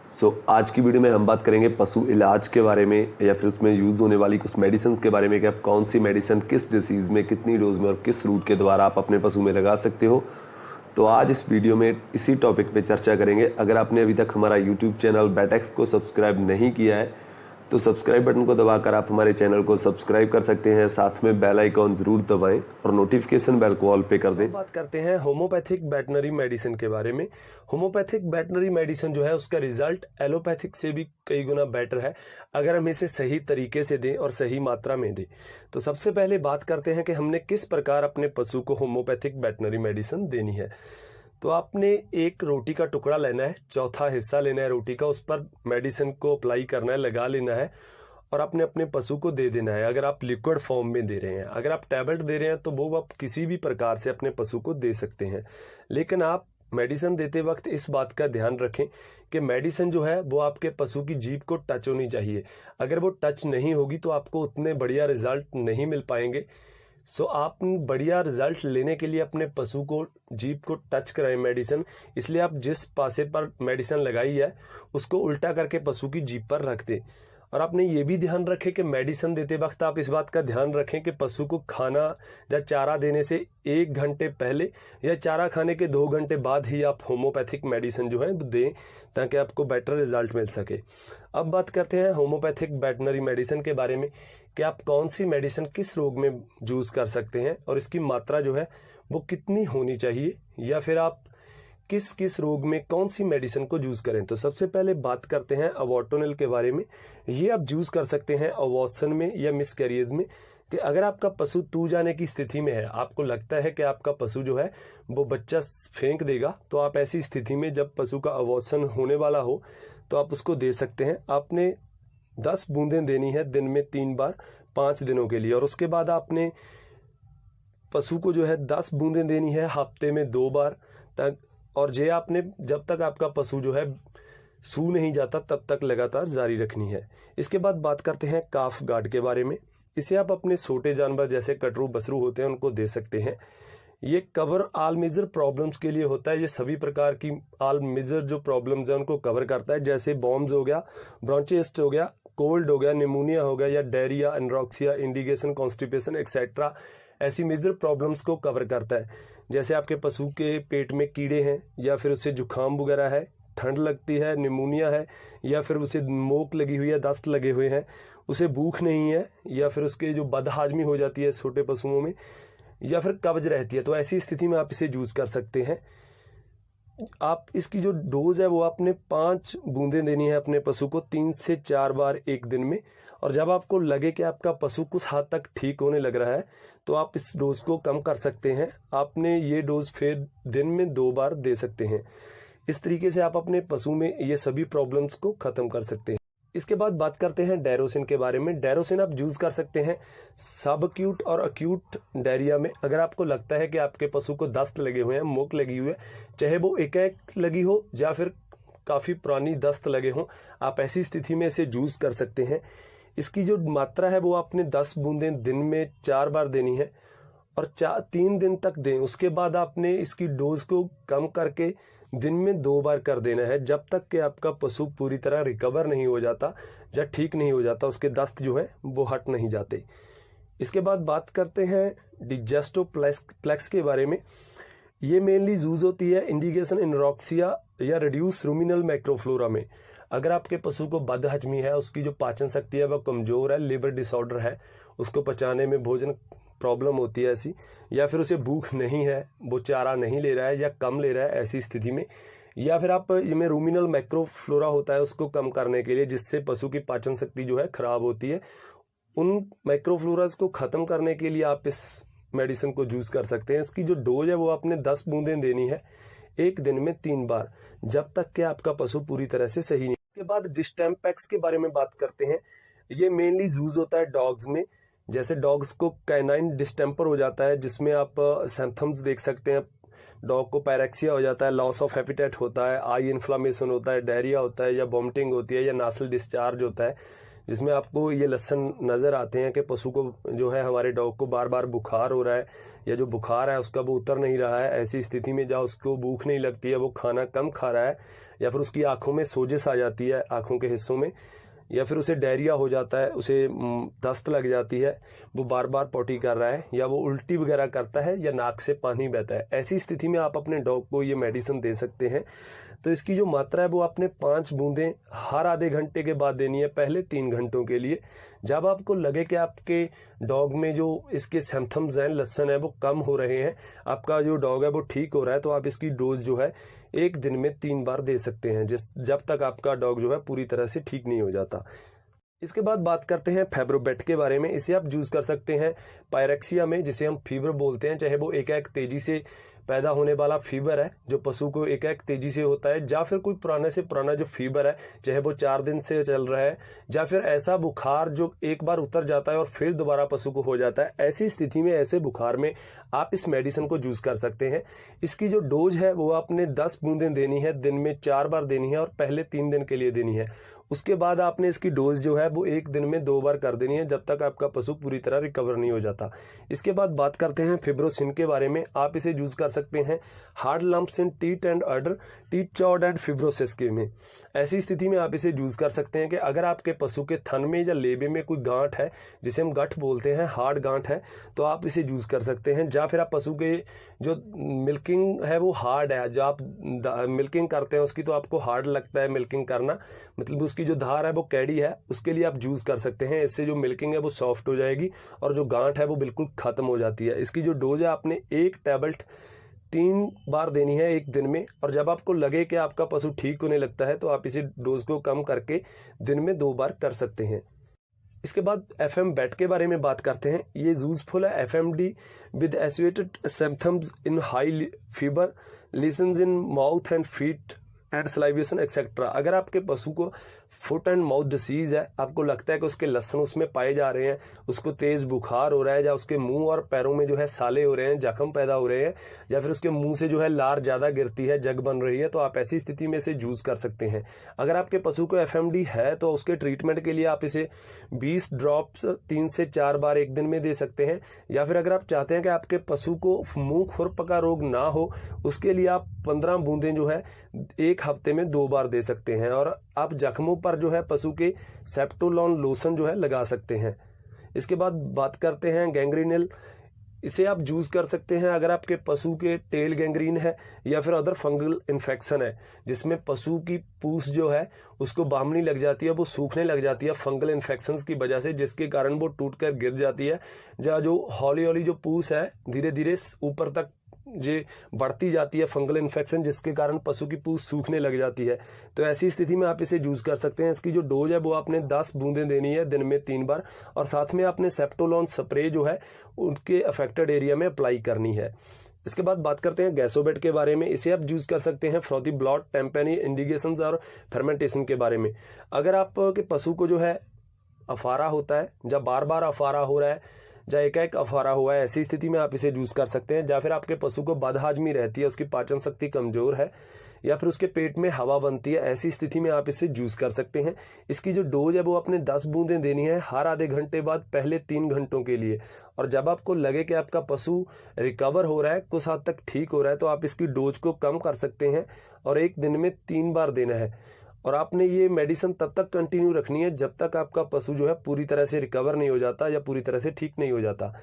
आज की वीडियो में हम बात करेंगे पशु इलाज के बारे में या फिर उसमें यूज़ होने वाली कुछ मेडिसिन के बारे में कि आप कौन सी मेडिसिन किस डिसीज़ में कितनी डोज में और किस रूट के द्वारा आप अपने पशु में लगा सकते हो। तो आज इस वीडियो में इसी टॉपिक पे चर्चा करेंगे। अगर आपने अभी तक हमारा यूट्यूब चैनल बैटेक्स को सब्सक्राइब नहीं किया है तो सब्सक्राइब बटन को दबाकर आप हमारे चैनल को सब्सक्राइब कर सकते हैं। साथ में बेल आइकॉन जरूर दबाएं और नोटिफिकेशन बेल को ऑल पे कर दें। बात करते हैं होम्योपैथिक वेटनरी मेडिसिन के बारे में। होम्योपैथिक वेटनरी मेडिसिन जो है उसका रिजल्ट एलोपैथिक से भी कई गुना बेटर है अगर हम इसे सही तरीके से दें और सही मात्रा में दें। तो सबसे पहले बात करते हैं कि हमने किस प्रकार अपने पशु को होम्योपैथिक वेटनरी मेडिसिन देनी है। तो आपने एक रोटी का टुकड़ा लेना है, चौथा हिस्सा लेना है रोटी का, उस पर मेडिसिन को अप्लाई करना है, लगा लेना है और आपने अपने पशु को दे देना है। अगर आप लिक्विड फॉर्म में दे रहे हैं, अगर आप टैबलेट दे रहे हैं तो वो आप किसी भी प्रकार से अपने पशु को दे सकते हैं। लेकिन आप मेडिसिन देते वक्त इस बात का ध्यान रखें कि मेडिसिन जो है वो आपके पशु की जीभ को टच होनी चाहिए। अगर वो टच नहीं होगी तो आपको उतने बढ़िया रिजल्ट नहीं मिल पाएंगे। आप बढ़िया रिजल्ट लेने के लिए अपने पशु को जीभ को टच कराएं मेडिसिन। इसलिए आप जिस पासे पर मेडिसिन लगाई है उसको उल्टा करके पशु की जीभ पर रख दें। और आपने ये भी ध्यान रखें कि मेडिसिन देते वक्त आप इस बात का ध्यान रखें कि पशु को खाना या चारा देने से 1 घंटे पहले या चारा खाने के 2 घंटे बाद ही आप होम्योपैथिक मेडिसिन जो है दें ताकि आपको बेटर रिजल्ट मिल सके। अब बात करते हैं होम्योपैथिक वेटनरी मेडिसिन के बारे में कि आप कौन सी मेडिसिन किस रोग में यूज कर सकते हैं और इसकी मात्रा जो है वो कितनी होनी चाहिए, या फिर आप किस किस रोग में कौन सी मेडिसिन को यूज करें। तो सबसे पहले बात करते हैं अवॉटोनिल के बारे में। ये आप यूज कर सकते हैं अवॉर्सन में या मिसकैरियज में कि अगर आपका पशु तू जाने की स्थिति में है, आपको लगता है कि आपका पशु जो है वो बच्चा फेंक देगा, तो आप ऐसी स्थिति में जब पशु का अवॉर्सन होने वाला हो तो आप उसको दे सकते हैं। आपने 10 बूंदें देनी है दिन में 3 बार 5 दिनों के लिए, और उसके बाद आपने पशु को जो है 10 बूंदें देनी है हफ्ते में 2 बार तक। और ये आपने जब तक आपका पशु जो है सू नहीं जाता तब तक लगातार जारी रखनी है। इसके बाद बात करते हैं काफ गार्ड के बारे में। इसे आप अपने छोटे जानवर जैसे कटरू बसरू होते हैं उनको दे सकते हैं। ये कवर ऑल मेजर प्रॉब्लम्स के लिए होता है। ये सभी प्रकार की ऑल मेजर जो प्रॉब्लम्स हैं उनको कवर करता है, जैसे बॉम्ब्स हो गया, ब्रोंचिटिस हो गया, कोल्ड हो गया, निमोनिया हो गया या डायरिया, एनोरेक्सिया, इंडिगेशन, कॉन्स्टिपेशन एक्सेट्रा। ऐसी मेजर प्रॉब्लम्स को कवर करता है। जैसे आपके पशु के पेट में कीड़े हैं या फिर उसे जुकाम वगैरह है, ठंड लगती है, निमोनिया है, या फिर उसे मोक लगी हुई है, दस्त लगे हुए हैं, उसे भूख नहीं है, या फिर उसके जो बदहाजमी हो जाती है छोटे पशुओं में, या फिर कब्ज रहती है, तो ऐसी स्थिति में आप इसे यूज कर सकते हैं। आप इसकी जो डोज है वो आपने 5 बूंदें देनी है अपने पशु को 3 से 4 बार एक दिन में। और जब आपको लगे कि आपका पशु कुछ हद तक ठीक होने लग रहा है तो आप इस डोज को कम कर सकते हैं। आपने ये डोज फिर दिन में 2 बार दे सकते हैं। इस तरीके से आप अपने पशु में ये सभी प्रॉब्लम्स को खत्म कर सकते हैं। इसके बाद बात करते हैं डायरोसिन के बारे में। डायरोसिन आप यूज कर सकते हैं सब अक्यूट और अक्यूट डायरिया में। अगर आपको लगता है कि आपके पशु को दस्त लगे हुए हैं, मोक लगी हुई है, चाहे वो एक लगी हो या फिर काफी पुरानी दस्त लगे हों, आप ऐसी स्थिति में इसे यूज कर सकते हैं। इसकी जो मात्रा है वो आपने 10 बूंदें दिन में 4 बार देनी है और 3 दिन तक दें। उसके बाद आपने इसकी डोज को कम करके दिन में 2 बार कर देना है जब तक कि आपका पशु पूरी तरह रिकवर नहीं हो जाता या ठीक नहीं हो जाता, उसके दस्त जो है वो हट नहीं जाते। इसके बाद बात करते हैं डिजेस्टोप्लेक्स के बारे में। ये मेनली यूज होती है इंडिगेशन, एनोरेक्सिया या रिड्यूस रूमिनल मैक्रोफ्लोरा में। अगर आपके पशु को बदहजमी है, उसकी जो पाचन शक्ति है वह कमजोर है, लिवर डिसऑर्डर है, उसको पचाने में भोजन प्रॉब्लम होती है ऐसी, या फिर उसे भूख नहीं है, वो चारा नहीं ले रहा है या कम ले रहा है, ऐसी स्थिति में, या फिर आप इसमें रूमिनल मैक्रोफ्लोरा होता है उसको कम करने के लिए, जिससे पशु की पाचन शक्ति जो है खराब होती है, उन मैक्रोफ्लोरास को खत्म करने के लिए आप इस मेडिसिन को यूज कर सकते हैं। इसकी जो डोज है वो आपने 10 बूंदें देनी है एक दिन में 3 बार जब तक कि आपका पशु पूरी तरह से सही नहीं। इसके बाद डिस्टेम्पैक्स के बारे में बात करते हैं। ये मेनली यूज होता है डॉग्स में। जैसे डॉग्स को कैनाइन डिस्टेम्पर हो जाता है जिसमें आप सिम्पटम्स देख सकते हैं। डॉग को पैरेक्सिया हो जाता है, लॉस ऑफ एपिटाइट होता है, आई इन्फ्लामेशन होता है, डायरिया होता है या वॉमिटिंग होती है या नासल डिस्चार्ज होता है। जिसमें आपको ये लक्षण नज़र आते हैं कि पशु को जो है, हमारे डॉग को बार बार बुखार हो रहा है, या जो बुखार है उसका वो उतर नहीं रहा है। ऐसी स्थिति में जहाँ उसको भूख नहीं लगती है, वो खाना कम खा रहा है, या फिर उसकी आंखों में सोजिश आ जाती है, आंखों के हिस्सों में, या फिर उसे डायरिया हो जाता है, उसे दस्त लग जाती है, वो बार बार पोटी कर रहा है, या वो उल्टी वगैरह करता है, या नाक से पानी बहता है, ऐसी स्थिति में आप अपने डॉग को ये मेडिसिन दे सकते हैं। तो इसकी जो मात्रा है वो आपने 5 बूंदें हर आधे घंटे के बाद देनी है, पहले 3 घंटों के लिए। जब आपको लगे कि आपके डॉग में जो इसके सिम्पटम्स हैं, लक्षण है, वो कम हो रहे हैं, आपका जो डॉग है वो ठीक हो रहा है, तो आप इसकी डोज जो है एक दिन में 3 बार दे सकते हैं, जब तक आपका डॉग जो है पूरी तरह से ठीक नहीं हो जाता। इसके बाद बात करते हैं फेब्रोबेट के बारे में। इसे आप यूज कर सकते हैं पायरेक्सिया में, जिसे हम फीवर बोलते हैं, चाहे वो एक तेजी से पैदा होने वाला फीवर है जो पशु को एक तेजी से होता है, या फिर कोई पुराने से पुराना जो फीवर है, चाहे वो 4 दिन से चल रहा है, या फिर ऐसा बुखार जो एक बार उतर जाता है और फिर दोबारा पशु को हो जाता है। ऐसी स्थिति में, ऐसे बुखार में आप इस मेडिसिन को यूज कर सकते हैं। इसकी जो डोज है वो आपने 10 बूंदें देनी है, दिन में 4 बार देनी है, और पहले 3 दिन के लिए देनी है। उसके बाद आपने इसकी डोज जो है वो एक दिन में 2 बार कर देनी है, जब तक आपका पशु पूरी तरह रिकवर नहीं हो जाता। इसके बाद बात करते हैं फिब्रोसिन के बारे में। आप इसे यूज कर सकते हैं hard lumps in teeth and udder, teeth chord and fibrosis के में। ऐसी स्थिति में आप इसे यूज कर सकते हैं कि अगर आपके पशु के थन में या लेबे में कोई गांठ है, जिसे हम गठ बोलते हैं, हार्ड गांठ है, तो आप इसे यूज कर सकते हैं। या फिर आप पशु के जो मिल्किंग है वो हार्ड है, जो आप मिल्किंग करते हैं उसकी, तो आपको हार्ड लगता है मिल्किंग करना, मतलब उसकी जो धार है वो कैडी है, उसके लिए आप यूज कर सकते हैं। इससे जो मिल्किंग है वो सॉफ्ट हो जाएगी और जो गांठ है वो बिल्कुल खत्म हो जाती है। इसकी जो डोज है आपने 1 टैबलेट 3 बार देनी है एक दिन में, और जब आपको लगे कि आपका पशु ठीक होने लगता है तो आप इसी डोज को कम करके दिन में 2 बार कर सकते हैं। इसके बाद FM बैट के बारे में बात करते हैं। ये यूजफुल है FMD with associated symptoms in high fever, lesions in mouth and feet and salivation etcetera. अगर आपके पशु को फुट एंड माउथ डिसीज है, आपको लगता है कि उसके लक्षण उसमें पाए जा रहे हैं, उसको तेज बुखार हो रहा है, या उसके मुंह और पैरों में जो है साले हो रहे हैं, जख्म पैदा हो रहे हैं, या फिर उसके मुंह से जो है लार ज्यादा गिरती है, जग बन रही है, तो आप ऐसी स्थिति में इसे यूज कर सकते हैं। अगर आपके पशु को FMD है तो उसके ट्रीटमेंट के लिए आप इसे 20 ड्रॉप्स 3 से 4 बार एक दिन में दे सकते हैं। या फिर अगर आप चाहते हैं कि आपके पशु को मुंह खुरप का रोग ना हो, उसके लिए आप 15 बूंदें जो है 1 हफ्ते में 2 बार दे सकते हैं, और आप जख्मों पर जो है पशु के सेप्टोलॉन लोशन जो है लगा सकते हैं। इसके बाद बात करते हैं गैंग्रीनल। इसे आप यूज कर सकते हैं अगर आपके पशु के टेल गैंग्रीन है, या फिर अदर फंगल इन्फेक्शन है, जिसमें पशु की पूंछ जो है उसको बामनी लग जाती है, वो सूखने लग जाती है फंगल इन्फेक्शंस की वजह से, जिसके कारण वो टूटकर गिर जाती है, या जो हौली हौली जो पूंछ है धीरे धीरे ऊपर तक ये बढ़ती जाती है फंगल इन्फेक्शन, जिसके कारण पशु की पूंछ सूखने लग जाती है। तो ऐसी स्थिति में आप इसे यूज कर सकते हैं। इसकी जो डोज है वो आपने 10 बूंदें देनी है दिन में 3 बार, और साथ में आपने सेप्टोलॉन स्प्रे जो है उनके अफेक्टेड एरिया में अप्लाई करनी है। इसके बाद बात करते हैं गैसोबेट के बारे में। इसे आप यूज कर सकते हैं फ्रॉथी ब्लॉट, टेम्पेनी, इंडिगेशंस और फर्मेंटेशन के बारे में। अगर आपके पशु को जो है अफारा होता है, जब बार बार अफारा हो रहा है, या एक अफारा हुआ है, ऐसी स्थिति में आप इसे यूज कर सकते हैं। या फिर आपके पशु को बदहाजमी रहती है, उसकी पाचन शक्ति कमजोर है, या फिर उसके पेट में हवा बनती है, ऐसी स्थिति में आप इसे यूज कर सकते हैं। इसकी जो डोज है वो आपने 10 बूंदें देनी है हर आधे घंटे बाद, पहले 3 घंटों के लिए। और जब आपको लगे कि आपका पशु रिकवर हो रहा है, कुछ हद तक ठीक हो रहा है, तो आप इसकी डोज को कम कर सकते हैं और एक दिन में 3 बार देना है। और आपने ये मेडिसिन तब तक कंटिन्यू रखनी है जब तक आपका पशु जो है पूरी तरह से रिकवर नहीं हो जाता या पूरी तरह से ठीक नहीं हो जाता।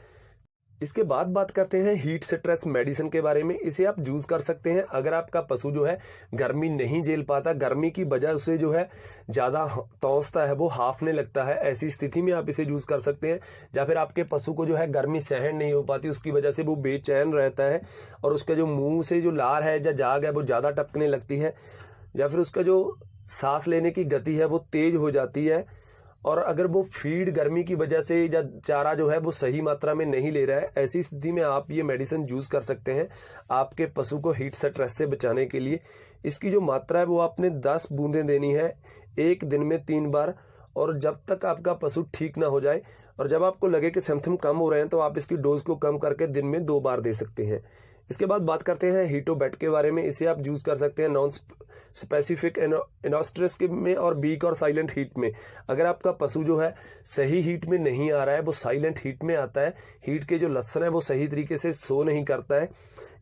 इसके बाद बात करते हैं हीट स्ट्रेस मेडिसिन के बारे में। इसे आप यूज कर सकते हैं अगर आपका पशु जो है गर्मी नहीं झेल पाता, गर्मी की वजह से जो है ज्यादा तौसता है, वो हाफने लगता है, ऐसी स्थिति में आप इसे यूज कर सकते हैं। या फिर आपके पशु को जो है गर्मी सहन नहीं हो पाती, उसकी वजह से वो बेचैन रहता है और उसका जो मुंह से जो लार है या जाग है वो ज्यादा टपकने लगती है, या फिर उसका जो सांस लेने की गति है वो तेज हो जाती है, और अगर वो फीड गर्मी की वजह से या चारा जो है वो सही मात्रा में नहीं ले रहा है, ऐसी स्थिति में आप ये मेडिसिन यूज कर सकते हैं आपके पशु को हीट स्ट्रेस से बचाने के लिए। इसकी जो मात्रा है वो आपने 10 बूंदें देनी है एक दिन में 3 बार, और जब तक आपका पशु ठीक ना हो जाए, और जब आपको लगे कि सिम्पटम कम हो रहे हैं तो आप इसकी डोज को कम करके दिन में 2 बार दे सकते हैं। इसके बाद बात करते हैं हीटोबैट के बारे में। इसे आप यूज कर सकते हैं नॉन स्पेसिफिक इनोस्ट्रेस में और वीक और साइलेंट हीट में। अगर आपका पशु जो है सही हीट में नहीं आ रहा है, वो साइलेंट हीट में आता है, हीट के जो लक्षण है वो सही तरीके से शो नहीं करता है,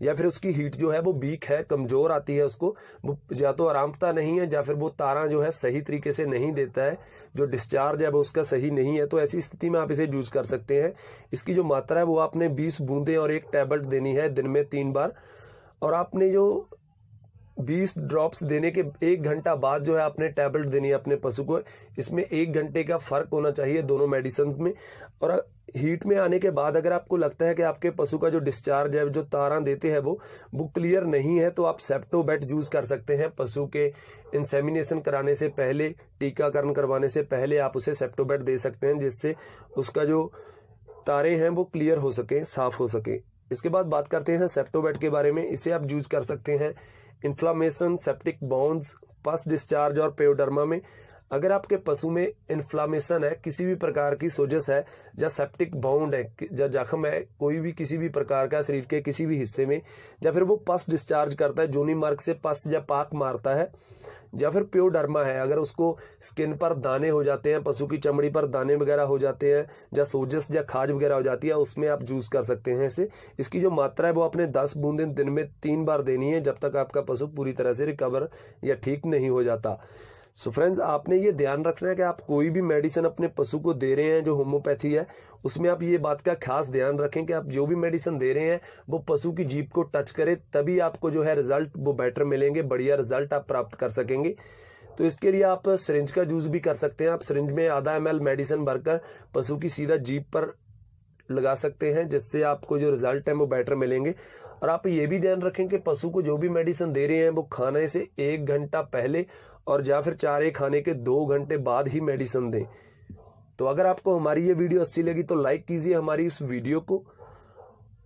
या फिर उसकी हीट जो है वो वीक है, कमजोर आती है, उसको वो या तो आरामता नहीं है या फिर वो तारा जो है सही तरीके से नहीं देता है, जो डिस्चार्ज है वो उसका सही नहीं है, तो ऐसी स्थिति में आप इसे यूज कर सकते हैं। इसकी जो मात्रा है वो आपने 20 बूंदें और 1 टैबलेट देनी है दिन में 3 बार, और आपने जो 20 ड्रॉप्स देने के 1 घंटा बाद जो है आपने टैबलेट देनी है अपने पशु को। इसमें 1 घंटे का फर्क होना चाहिए दोनों मेडिसिन में। और हीट में आने के बाद अगर आपको लगता है कि आपके पशु का जो डिस्चार्ज है, जो तारा देते हैं वो क्लियर नहीं है, तो आप सेप्टोबैट यूज कर सकते हैं। पशु के इंसेमिनेशन कराने से पहले, टीकाकरण करवाने से पहले आप उसे सेप्टोबैट दे सकते हैं, जिससे उसका जो तारे हैं वो क्लियर हो सके, साफ हो सके। इसके बाद बात करते हैं सेप्टोबैट के बारे में। इसे आप यूज कर सकते हैं इन्फ्लामेशन, सेप्टिक बाउंड्स, पस डिस्चार्ज और पेयोडर्मा में। अगर आपके पशु में इन्फ्लामेशन है, किसी भी प्रकार की सोजस है, या सेप्टिक बाउंड है, या जख्म है कोई भी किसी भी प्रकार का शरीर के किसी भी हिस्से में, या फिर वो पस डिस्चार्ज करता है, जोनी मार्ग से पस या पाक मारता है, या फिर पेयोडर्मा है, अगर उसको स्किन पर दाने हो जाते हैं, पशु की चमड़ी पर दाने वगैरह हो जाते हैं, या सोजस या खाज वगैरह हो जाती है, उसमें आप यूज कर सकते हैं इसे। इसकी जो मात्रा है वो आपने 10 बूंदें दिन में 3 बार देनी है, जब तक आपका पशु पूरी तरह से रिकवर या ठीक नहीं हो जाता। सो फ्रेंड्स, आपने ये ध्यान रखना है कि आप कोई भी मेडिसिन अपने पशु को दे रहे हैं जो होम्योपैथी है, उसमें आप ये बात का खास ध्यान रखें कि आप जो भी मेडिसिन दे रहे हैं वो पशु की जीभ को टच करे, तभी आपको जो है रिजल्ट वो बेटर मिलेंगे, बढ़िया रिजल्ट आप प्राप्त कर सकेंगे। तो इसके लिए आप सिरिंज का यूज भी कर सकते हैं। आप सिरिंज में आधा ml मेडिसिन भरकर पशु की सीधा जीभ पर लगा सकते हैं, जिससे आपको जो रिजल्ट है वो बेटर मिलेंगे। और आप ये भी ध्यान रखें कि पशु को जो भी मेडिसिन दे रहे हैं वो खाने से 1 घंटा पहले और या फिर चारे खाने के 2 घंटे बाद ही मेडिसिन दें। तो अगर आपको हमारी ये वीडियो अच्छी लगी तो लाइक कीजिए हमारी इस वीडियो को,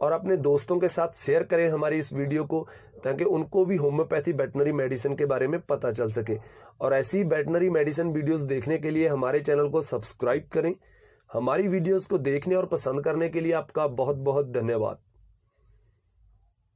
और अपने दोस्तों के साथ शेयर करें हमारी इस वीडियो को, ताकि उनको भी होम्योपैथी वेटनरी मेडिसिन के बारे में पता चल सके। और ऐसी वेटनरी मेडिसिन वीडियोस देखने के लिए हमारे चैनल को सब्सक्राइब करें। हमारी वीडियोस को देखने और पसंद करने के लिए आपका बहुत बहुत धन्यवाद।